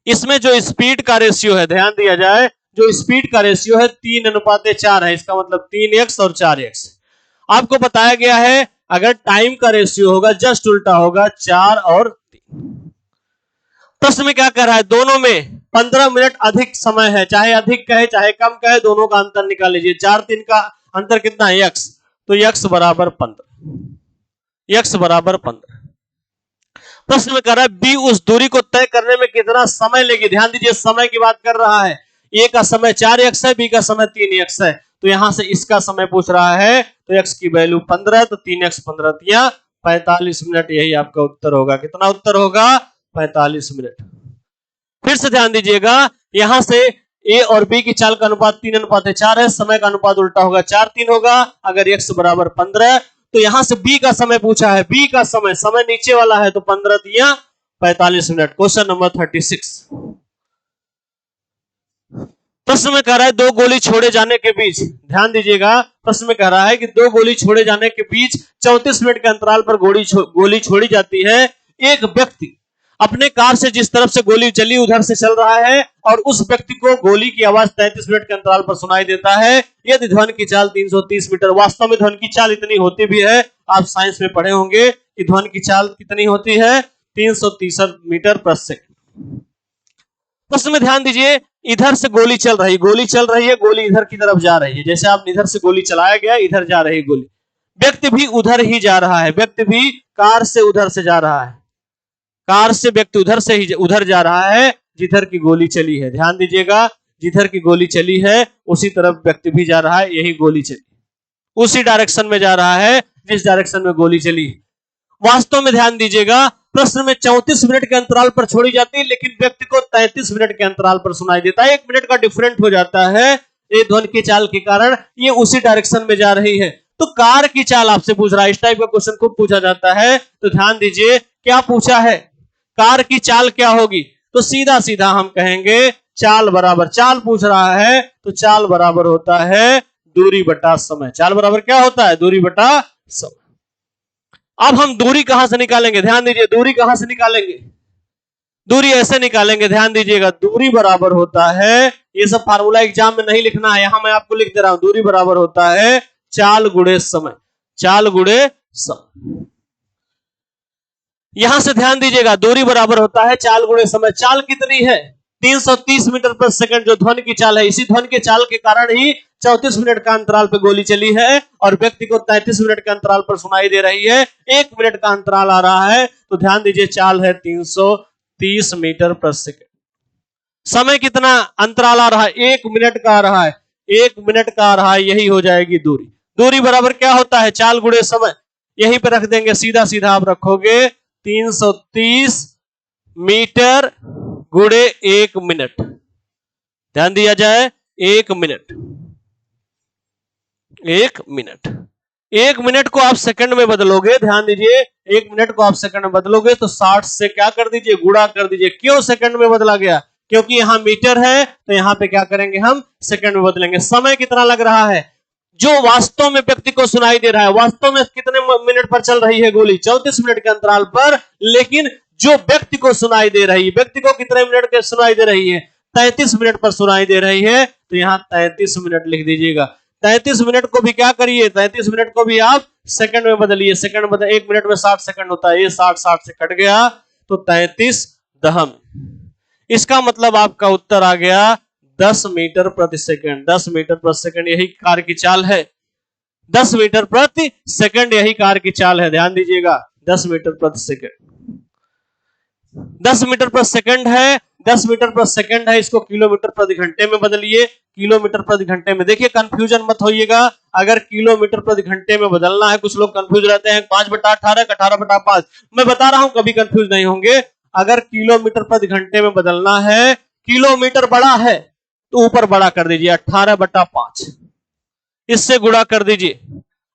इसमें जो स्पीड का रेशियो है, ध्यान दिया जाए, जो स्पीड का रेशियो है 3:4 है। इसका मतलब 3x और 4x। आपको बताया गया है अगर टाइम का रेशियो होगा जस्ट उल्टा होगा, 4 और 3। प्रश्न में क्या कह रहा है, दोनों में 15 मिनट अधिक समय है, चाहे अधिक कहे चाहे कम कहे, दोनों का अंतर निकाल लीजिए। 4 3 का अंतर कितना है, x, तो x बराबर 15, x बराबर 15। प्रश्न में कह रहा है बी उस दूरी को तय करने में कितना समय लेगी। ध्यान दीजिए, समय की बात कर रहा है। ए का समय 4x है, बी का समय 3x है, तो यहां से इसका समय पूछ रहा है, तो x की वैल्यू 15, तो 3x 15 दिया 45 मिनट। यही आपका उत्तर होगा। कितना उत्तर होगा, 45 मिनट। फिर से ध्यान दीजिएगा, यहां से ए और बी की चाल का अनुपात 3:4 है, समय का अनुपात उल्टा होगा, 4:3 होगा। अगर x बराबर 15, तो यहां से बी का समय पूछा है, बी का समय, समय नीचे वाला है, तो 15 दिया 45 मिनट। क्वेश्चन नंबर 36, प्रश्न में कह रहा है दो गोली छोड़े जाने के बीच, ध्यान दीजिएगा, प्रश्न में कह रहा है कि दो गोली छोड़े जाने के बीच 34 मिनट के अंतराल पर गोली छोड़ी जाती है। एक व्यक्ति अपने कार से जिस तरफ से गोली चली उधर से चल रहा है और उस व्यक्ति को गोली की आवाज 33 मिनट के अंतराल पर सुनाई देता है। यदि ध्वनि की चाल 330 मीटर, वास्तव में ध्वनि की चाल इतनी होती भी है, आप साइंस में पढ़े होंगे कि ध्वनि की चाल कितनी होती है, 363 मीटर प्रति सेकंड। प्रश्न में ध्यान दीजिए, इधर से गोली चल रही है, गोली इधर की तरफ जा रही है। जैसे आप इधर से गोली चलाया गया, इधर जा रही गोली, व्यक्ति भी उधर ही जा रहा है, व्यक्ति भी कार से उधर से जा रहा है, कार से व्यक्ति उधर से ही उधर जा रहा है जिधर की गोली चली है। ध्यान दीजिएगा, जिधर की गोली चली है उसी तरफ व्यक्ति भी जा रहा है, यही गोली चली, उसी डायरेक्शन में जा रहा है जिस डायरेक्शन में गोली चली। वास्तव में ध्यान दीजिएगा, प्रश्न में 34 मिनट के अंतराल पर छोड़ी जाती है, लेकिन व्यक्ति को 33 मिनट के अंतराल पर सुनाई देता है। 1 मिनट का डिफरेंट हो जाता है ये ध्वनि की चाल के कारण, ये उसी डायरेक्शन में जा रही है। तो कार की चाल आपसे पूछ रहा है, इस टाइप का क्वेश्चन खूब पूछा जाता है। तो ध्यान दीजिए क्या पूछा है, कार की चाल क्या होगी, तो सीधा सीधा हम कहेंगे चाल बराबर, चाल पूछ रहा है तो चाल बराबर होता है दूरी बटा समय। चाल बराबर क्या होता है, दूरी बटा समय। अब हम दूरी कहां से निकालेंगे, ध्यान दीजिए, दूरी कहां से निकालेंगे, दूरी ऐसे निकालेंगे, ध्यान दीजिएगा, दूरी बराबर होता है, ये सब फार्मूला एग्जाम में नहीं लिखना है, यहां मैं आपको लिख दे रहा हूं, दूरी बराबर होता है चाल गुणे समय, चाल गुणे समय। यहां से ध्यान दीजिएगा, दूरी बराबर होता है चाल गुणे समय। चाल कितनी है, 330 मीटर पर सेकंड जो ध्वनि की चाल है। इसी ध्वनि के चाल के कारण ही 34 मिनट का अंतराल पे गोली चली है और व्यक्ति को 33 मिनट के अंतराल पर सुनाई दे रही है। 1 मिनट का अंतराल आ रहा है, तो ध्यान दीजिए चाल है 330 मीटर पर सेकंड। समय कितना अंतराल आ रहा है, 1 मिनट का आ रहा है, 1 मिनट का आ रहा है, यही हो जाएगी दूरी। दूरी बराबर क्या होता है, चाल गुणे समय। यहीं पे रख देंगे, सीधा सीधा आप रखोगे 330 मीटर गुणे 1 मिनट। ध्यान दिया जाए, 1 मिनट, 1 मिनट, 1 मिनट को आप सेकंड में बदलोगे, ध्यान दीजिए 1 मिनट को आप सेकंड में बदलोगे तो 60 से क्या कर दीजिए, गुणा कर दीजिए। क्यों सेकंड में बदला गया, क्योंकि यहां मीटर है तो यहां पे क्या करेंगे, हम सेकंड में बदलेंगे। समय कितना लग रहा है, जो वास्तव में व्यक्ति को सुनाई दे रहा है, वास्तव में कितने मिनट पर चल रही है गोली, 34 मिनट के अंतराल पर, लेकिन जो व्यक्ति को सुनाई दे रही है, व्यक्ति को कितने मिनट के सुनाई दे रही है, 33 मिनट पर सुनाई दे रही है, तो यहां 33 मिनट लिख दीजिएगा। 33 मिनट को भी क्या करिए, 33 मिनट को भी आप सेकंड में बदलिए, सेकंड बदल, 1 मिनट में 60 सेकंड होता है, ये 60 से कट गया तो 33 दहम। इसका मतलब आपका उत्तर आ गया 10 मीटर प्रति सेकंड। 10 मीटर प्रति सेकंड यही कार की चाल है, 10 मीटर प्रति सेकंड यही कार की चाल है। ध्यान दीजिएगा, 10 मीटर प्रति सेकंड, 10 मीटर प्रति सेकंड है, 10 मीटर प्रति सेकंड है, इसको किलोमीटर प्रति घंटे में बदलिए, किलोमीटर प्रति घंटे में। देखिए कंफ्यूजन मत होइएगा, अगर किलोमीटर प्रति घंटे में बदलना है, कुछ लोग कंफ्यूज रहते हैं 5/18 का 18/5, मैं बता रहा हूं कभी कंफ्यूज नहीं होंगे। अगर किलोमीटर प्रति घंटे में बदलना है, किलोमीटर बड़ा है तो ऊपर बड़ा कर दीजिए 18/5, इससे गुणा कर दीजिए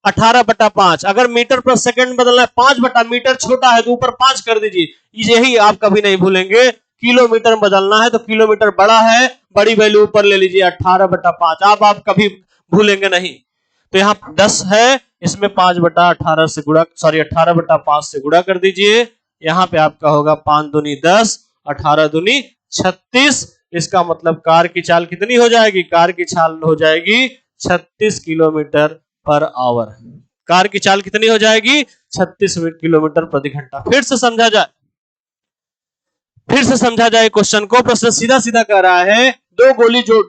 18/5। अगर मीटर पर सेकंड बदलना है, 5 मीटर छोटा है तो ऊपर 5 कर दीजिए, यही आप कभी नहीं भूलेंगे। किलोमीटर बदलना है तो किलोमीटर बड़ा है, बड़ी वैल्यू ऊपर ले लीजिए 18/5, आप कभी भूलेंगे नहीं। तो यहाँ 10 है, इसमें 5/18 से गुणा, सॉरी 18/5 से गुणा कर दीजिए। यहाँ पे आपका होगा 5 दूनी 10, 18 दूनी 36। इसका मतलब कार की चाल कितनी हो जाएगी, कार की चाल हो जाएगी 36 किलोमीटर पर आवर। कार की चाल कितनी हो जाएगी, 36 किलोमीटर प्रति घंटा। फिर से समझा जाए, फिर से समझा जाए क्वेश्चन को। प्रश्न सीधा सीधा कह रहा है, दो गोली जो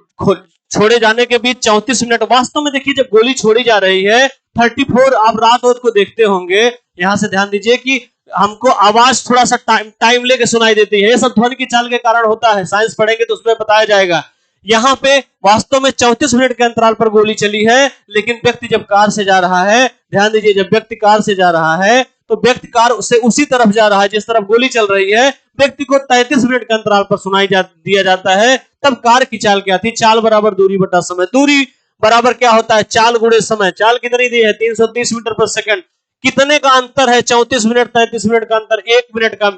छोड़े जाने के बीच 34 मिनट। वास्तव में देखिए जब गोली छोड़ी जा रही है 34, आप रात रात को देखते होंगे, यहां से ध्यान दीजिए कि हमको आवाज थोड़ा सा टाइम लेके सुनाई देती है, ये सब ध्वनि की चाल के कारण होता है, साइंस पढ़ेंगे तो उसमें बताया जाएगा। यहां पे वास्तव में 34 मिनट के अंतराल पर गोली चली है, लेकिन व्यक्ति जब कार से जा रहा है, ध्यान दीजिए जब व्यक्ति कार से जा रहा है तो व्यक्ति कार से उसी तरफ जा रहा है जिस तरफ गोली चल रही है। व्यक्ति को 33 मिनट के अंतराल पर सुनाई दिया जाता है, तब कार की चाल क्या थी, चाल बराबर दूरी बटा समय। दूरी बराबर क्या होता है, चाल गुणे समय। चाल कितनी दी है, 330 मीटर पर सेकंड। कितने का अंतर है, 34 मिनट 33 मिनट का अंतर, 1 मिनट का।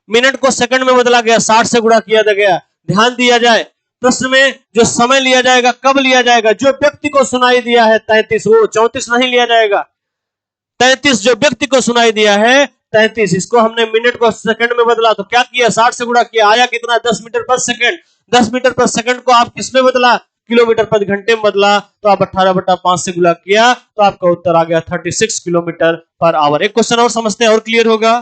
मिनट को सेकंड में बदला गया, 60 से गुणा किया गया। ध्यान दिया जाए, प्रश्न में जो समय लिया जाएगा कब लिया जाएगा, जो व्यक्ति को सुनाई दिया है 33, वो 34 नहीं लिया जाएगा। 33 जो व्यक्ति को सुनाई दिया है 33, इसको हमने मिनट को सेकंड में बदला तो क्या किया, 60 से गुणा किया, आया कितना, 10 मीटर पर सेकंड। 10 मीटर पर सेकंड को आप किसमें बदला, किलोमीटर प्रति घंटे में बदला, तो आप 18/5 से गुणा किया तो आपका उत्तर आ गया 36 किलोमीटर पर आवर। एक क्वेश्चन और समझते हैं और क्लियर होगा।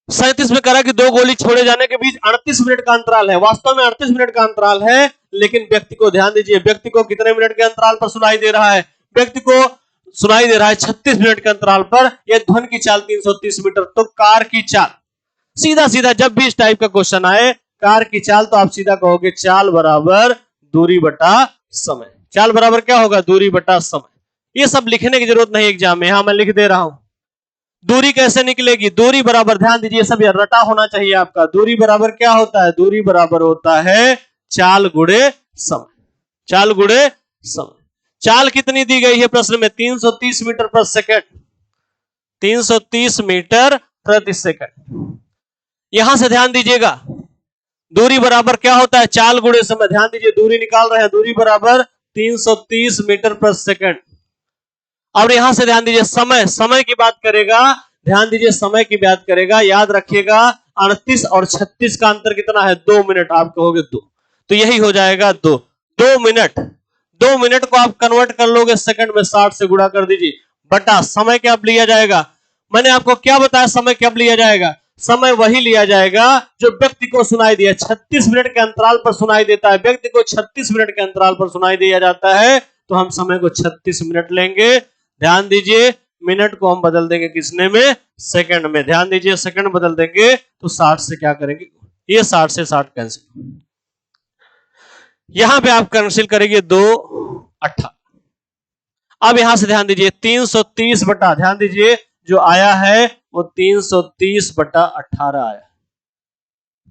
37 में करा कि दो गोली छोड़े जाने के बीच 38 मिनट का अंतराल है। वास्तव में 38 मिनट का अंतराल है, लेकिन व्यक्ति को, ध्यान दीजिए, व्यक्ति को कितने मिनट के अंतराल पर सुनाई दे रहा है, व्यक्ति को सुनाई दे रहा है 36 मिनट के अंतराल पर। यह ध्वनि की चाल 330 मीटर। तो कार की चाल, सीधा सीधा जब भी इस टाइप का क्वेश्चन आए कार की चाल, तो आप सीधा कहोगे चाल बराबर दूरी बटा समय। चाल बराबर क्या होगा, दूरी बटा समय। ये सब लिखने की जरूरत नहीं एग्जाम में, यहां मैं लिख दे रहा हूं। दूरी कैसे निकलेगी? दूरी बराबर, ध्यान दीजिए सब ये रटा होना चाहिए आपका। दूरी बराबर क्या होता है? दूरी बराबर होता है चाल गुणे समय। चाल गुणे समय। चाल कितनी दी गई है प्रश्न में? 330 मीटर प्रति सेकंड। 330 मीटर प्रति सेकंड। यहां से ध्यान दीजिएगा, दूरी बराबर क्या होता है? चाल गुणे समय। ध्यान दीजिए, दूरी निकाल रहे हैं, दूरी बराबर 330 मीटर प्रति सेकंड। और यहां से ध्यान दीजिए, समय, समय की बात करेगा, ध्यान दीजिए समय की बात करेगा, याद रखिएगा 38 और 36 का अंतर कितना है? 2 मिनट। आप कहोगे 2, तो यही हो जाएगा 2 मिनट। 2 मिनट को आप कन्वर्ट कर लोगे सेकंड में, 60 से गुणा कर दीजिए, बटा समय क्या अब लिया जाएगा? मैंने आपको क्या बताया समय क्या लिया जाएगा? समय वही लिया जाएगा जो व्यक्ति को सुनाई दिया। 36 मिनट के अंतराल पर सुनाई देता है, व्यक्ति को 36 मिनट के अंतराल पर सुनाई दिया जाता है, तो हम समय को 36 मिनट लेंगे। ध्यान दीजिए, मिनट को हम बदल देंगे किसने में? सेकंड में। ध्यान दीजिए, सेकंड बदल देंगे तो 60 से क्या करेंगे? ये 60 से 60 कैंसिल। यहां पे आप कैंसिल करेंगे 2 18। अब यहां से ध्यान दीजिए 330 बटा, ध्यान दीजिए जो आया है वो 330 बटा 18 आया,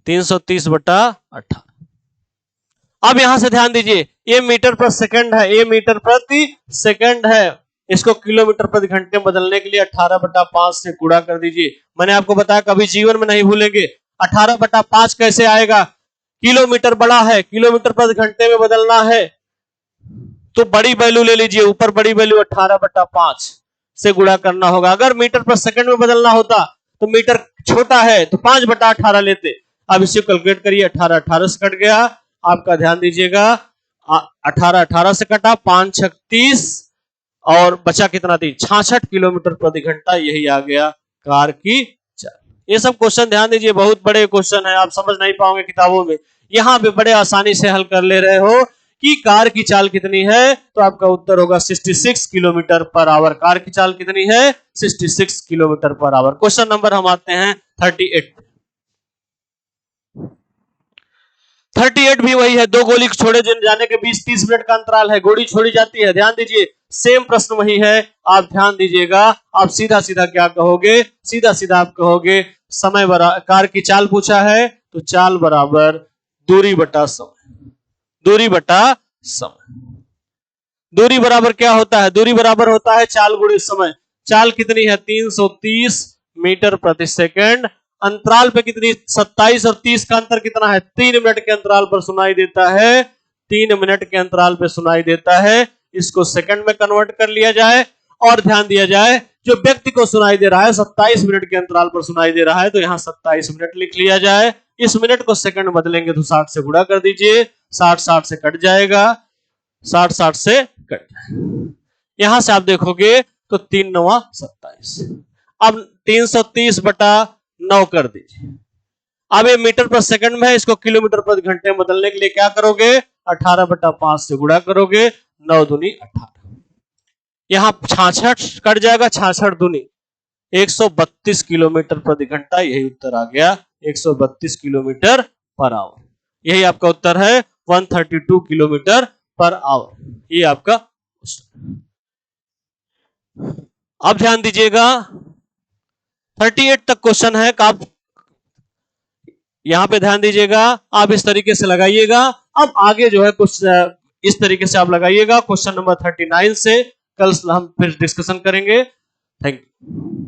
330 बटा 18। अब यहां से ध्यान दीजिए, ये मीटर प्रति सेकंड है, ये मीटर प्रति सेकंड है, इसको किलोमीटर प्रति घंटे में बदलने के लिए 18 बटा 5 से गुणा कर दीजिए। मैंने आपको बताया कभी जीवन में नहीं भूलेंगे, 18 बटा 5 कैसे आएगा? किलोमीटर बड़ा है, किलोमीटर प्रति घंटे में बदलना है तो बड़ी वैल्यू ले लीजिए, ऊपर बड़ी वैल्यू 18 बटा 5 से गुणा करना होगा। अगर मीटर प्रति सेकंड में बदलना होता तो मीटर छोटा है तो 5 बटा 18 लेते। अब इसे कैलकुलेट करिए, 18 18 से कट गया आपका, ध्यान दीजिएगा 18 18 से कटा, 5 36 और बचा कितना थी? 66 किलोमीटर प्रति घंटा। यही आ गया कार की चाल। ये सब क्वेश्चन ध्यान दीजिए बहुत बड़े क्वेश्चन है, आप समझ नहीं पाओगे किताबों में, यहां पे बड़े आसानी से हल कर ले रहे हो कि कार की चाल कितनी है, तो आपका उत्तर होगा 66 किलोमीटर पर आवर। कार की चाल कितनी है? 66 kilometre per hour. Question number हम आते हैं 38। 38 भी वही है, दो गोली छोड़े जाने के बीच 30 मिनट का अंतराल है, गोली छोड़ी जाती है। ध्यान दीजिए सेम प्रश्न वही है, आप ध्यान दीजिएगा। आप सीधा सीधा क्या कहोगे? सीधा सीधा आप कहोगे समय बराबर, कार की चाल पूछा है तो चाल बराबर दूरी बटा समय। दूरी बटा समय। दूरी बराबर क्या होता है? दूरी बराबर होता है चाल गुणे समय। चाल कितनी है? 330 मीटर प्रति सेकंड। अंतराल पे कितनी? 27 और 30 का अंतर कितना है? 3 मिनट के अंतराल पर सुनाई देता है, 3 मिनट के अंतराल पे सुनाई देता है। इसको सेकंड में कन्वर्ट कर लिया जाए और ध्यान दिया जाए जो व्यक्ति को सुनाई दे रहा है 27 मिनट के अंतराल पर सुनाई दे रहा है, तो यहां 27 मिनट लिख लिया जाए। इस मिनट को सेकंड में बदलेंगे तो 60 से गुणा कर दीजिए, 60 60 से कट जाएगा, 60 60 से कट जाएगा। यहां से आप देखोगे तो 3 9 27। अब 330 बटा 9 कर दीजिए। अब ये मीटर पर सेकंड में है, इसको किलोमीटर प्रति घंटे में बदलने के लिए क्या करोगे? 18 बटा 5 से गुणा करोगे, 9 दूनी 18। यहां 66 कट जाएगा, 66 दूनी 132 किलोमीटर प्रति घंटा। यही उत्तर आ गया, 132 किलोमीटर पर आवर। यही आपका उत्तर है, 132 किलोमीटर पर आवर। ये आपका। अब ध्यान दीजिएगा 38 तक क्वेश्चन है, आप यहां पे ध्यान दीजिएगा, आप इस तरीके से लगाइएगा। अब आगे जो है कुछ इस तरीके से आप लगाइएगा। क्वेश्चन नंबर 39 से कल हम फिर डिस्कशन करेंगे। Thank you.